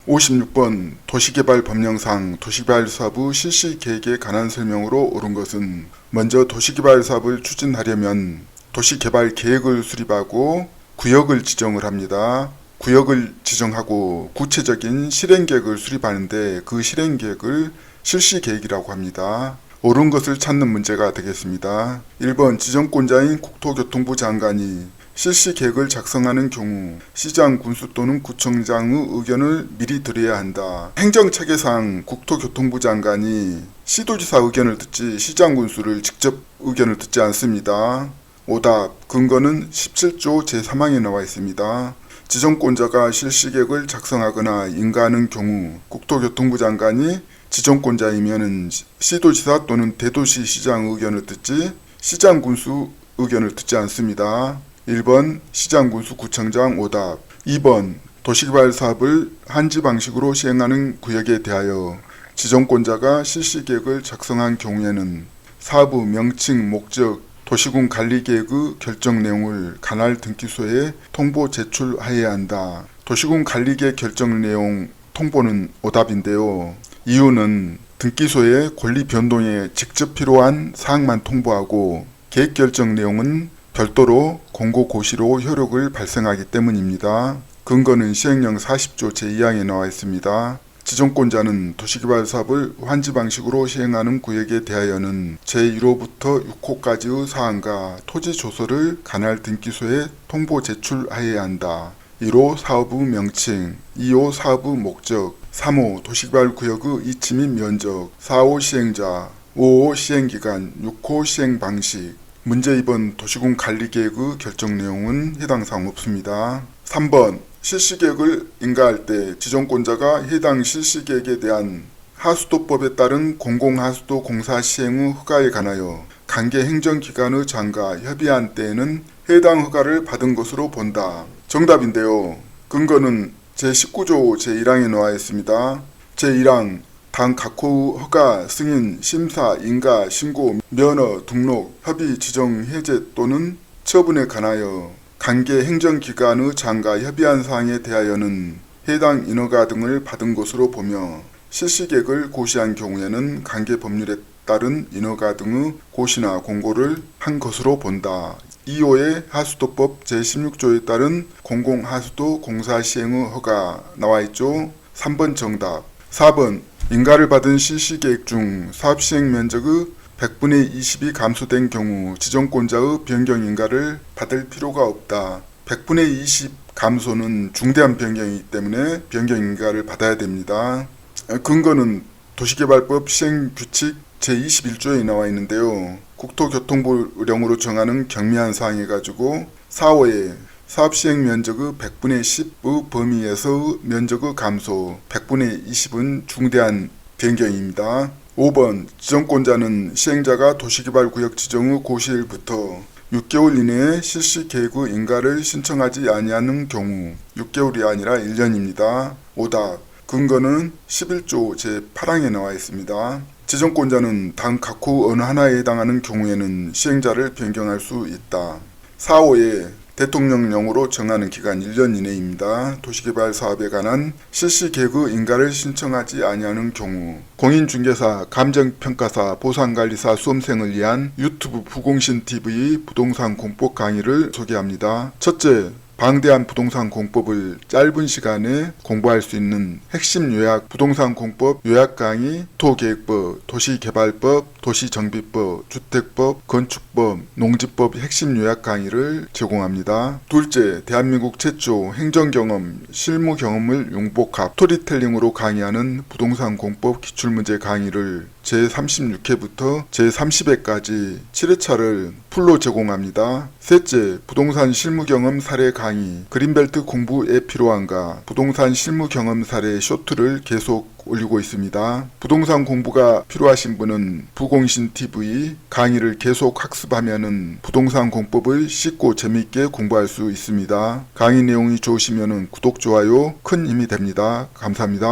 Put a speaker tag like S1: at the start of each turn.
S1: 56번 도시개발법령상 도시개발사업의 실시계획에 관한 설명으로 옳은 것은 먼저 도시개발사업을 추진하려면 도시개발계획을 수립하고 구역을 지정을 합니다. 구역을 지정하고 구체적인 실행계획을 수립하는데 그 실행계획을 실시계획이라고 합니다. 옳은 것을 찾는 문제가 되겠습니다. 1번 지정권자인 국토교통부 장관이 실시계획을 작성하는 경우 시장, 군수 또는 구청장의 의견을 미리 들어야 한다. 행정체계상 국토교통부 장관이 시도지사 의견을 듣지 시장, 군수를 직접 의견을 듣지 않습니다. 오답, 근거는 17조 제3항에 나와 있습니다. 지정권자가 실시계획을 작성하거나 인가하는 경우 국토교통부 장관이 지정권자이면 시도지사 또는 대도시시장 의견을 듣지 시장, 군수 의견을 듣지 않습니다. 1번 시장, 군수, 구청장. 오답. 2번 도시개발 사업을 한지 방식으로 시행하는 구역에 대하여 지정권자가 실시계획을 작성한 경우에는 사업의 명칭, 목적, 도시군 관리계획의 결정 내용을 관할 등기소에 통보 제출하여야 한다. 도시군 관리계획 결정 내용 통보는 오답인데요. 이유는 등기소에 권리 변동에 직접 필요한 사항만 통보하고 계획 결정 내용은 별도로 공고고시로 효력을 발생하기 때문입니다. 근거는 시행령 40조 제2항에 나와 있습니다. 지정권자는 도시개발 사업을 환지 방식으로 시행하는 구역에 대하여는 제1호부터 6호까지의 사항과 토지 조서를 관할 등기소에 통보 제출하여야 한다. 1호 사업의 명칭, 2호 사업의 목적, 3호 도시개발 구역의 이치 및 면적, 4호 시행자, 5호 시행기간, 6호 시행 방식. 문제 2번 도시군 관리계획의 결정 내용은 해당 사항 없습니다. 3번 실시계획을 인가할 때 지정권자가 해당 실시계획에 대한 하수도법에 따른 공공하수도 공사 시행의 허가에 관하여 관계 행정기관의 장과 협의한 때에는 해당 허가를 받은 것으로 본다. 정답인데요. 근거는 제19조 제1항에 나와 있습니다. 제1항 당 각호의 허가, 승인, 심사, 인가, 신고, 면허, 등록, 협의, 지정, 해제 또는 처분에 관하여 관계 행정기관의 장과 협의한 사항에 대하여는 해당 인허가 등을 받은 것으로 보며 실시계획을 고시한 경우에는 관계 법률에 따른 인허가 등의 고시나 공고를 한 것으로 본다. 2호의 하수도법 제16조에 따른 공공하수도 공사 시행의 허가 나와있죠. 3번 정답. 4번 인가를 받은 실시계획 중 사업시행 면적의 100분의 20이 감소된 경우 지정권자의 변경 인가를 받을 필요가 없다. 100분의 20 감소는 중대한 변경이기 때문에 변경 인가를 받아야 됩니다. 근거는 도시개발법 시행규칙 제21조에 나와 있는데요. 국토교통부령으로 정하는 경미한 사항해 가지고 4호에 사업시행 면적의 100분의 10의 범위에서 면적의 감소, 100분의 20은 중대한 변경입니다. 5번 지정권자는 시행자가 도시개발구역 지정의 고시일부터 6개월 이내에 실시계획의 인가를 신청하지 아니하는 경우 6개월이 아니라 1년입니다. 오답. 근거는 11조 제8항에 나와 있습니다. 지정권자는 당 각호 어느 하나에 해당하는 경우에는 시행자를 변경할 수 있다. 4호에 대통령령으로 정하는 기간 1년 이내입니다. 도시개발 사업에 관한 실시계획의 인가를 신청하지 아니하는 경우 공인중개사, 감정평가사, 보상관리사 수험생을 위한 유튜브 부공신TV 부동산 공법 강의를 소개합니다. 첫째, 방대한 부동산 공법을 짧은 시간에 공부할 수 있는 핵심 요약 부동산 공법 요약 강의, 토계획법, 도시개발법, 도시정비법, 주택법, 건축법, 농지법 핵심 요약 강의를 제공합니다. 둘째, 대한민국 최초 행정경험, 실무경험을 융복합 스토리텔링으로 강의하는 부동산 공법 기출문제 강의를 제36회부터 제30회까지 7회차를 풀로 제공합니다. 셋째, 부동산 실무경험 사례 강의, 그린벨트 공부에 필요한가, 부동산 실무경험 사례 쇼트를 계속 올리고 있습니다. 부동산 공부가 필요하신 분은 부공신TV 강의를 계속 학습하면은 부동산 공법을 쉽고 재미있게 공부할 수 있습니다. 강의 내용이 좋으시면은 구독, 좋아요 큰 힘이 됩니다. 감사합니다.